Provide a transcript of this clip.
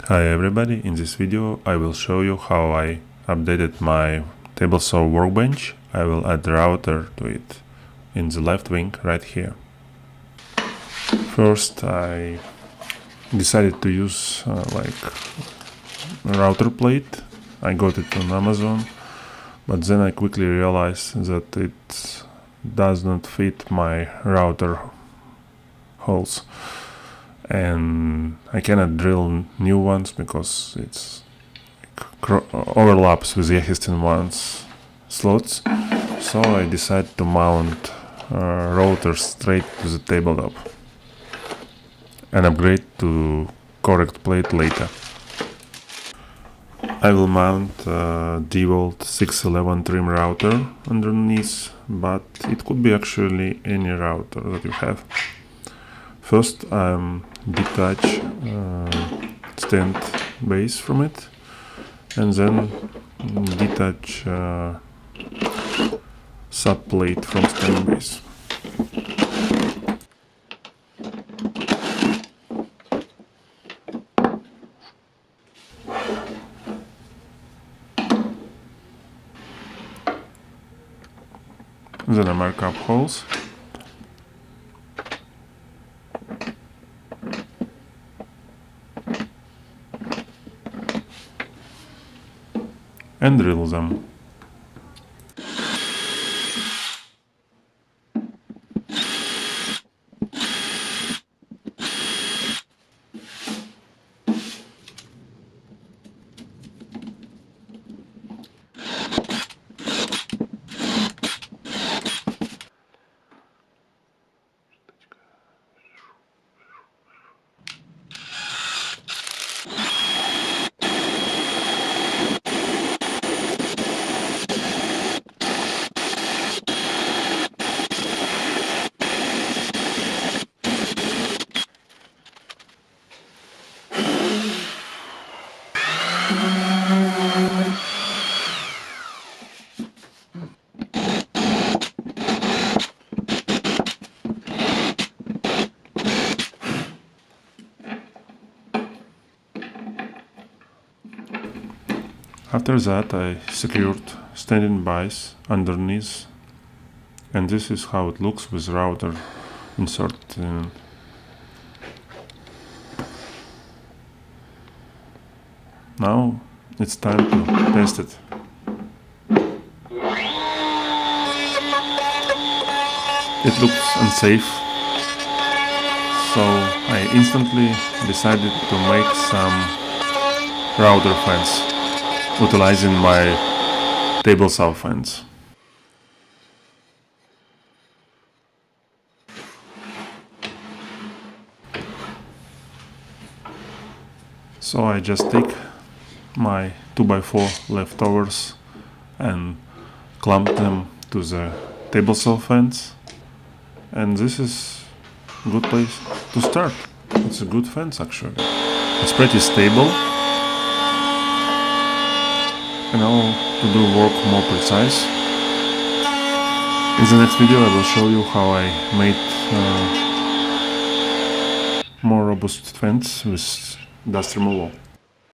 Hi everybody, in this video I will show you how I updated my tablesaw workbench. I will add the router to it in the left wing right here. First I decided to use like a router plate. I got it on Amazon, but then I quickly realized that it does not fit my router holes. And I cannot drill new ones because it's overlaps with the existing ones slots. So I decided to mount routers straight to the tabletop and upgrade to correct plate later. I will mount a DeWalt 611 trim router underneath, but it could be actually any router that you have. First detach stand base from it, and then detach subplate from stand base. Then I mark up holes. And drill them. After that I secured standing bys underneath, and this is how it looks with router inserted in. Now it's time to test it. It looks unsafe, so I instantly decided to make some router fence utilizing my tablesaw fence. So I just take my 2x4 leftovers and clamp them to the tablesaw fence, and this is a good place to start. It's a good fence actually. It's pretty stable. And now to do work more precise. In the next video I will show you how I made more robust fence with dust removal.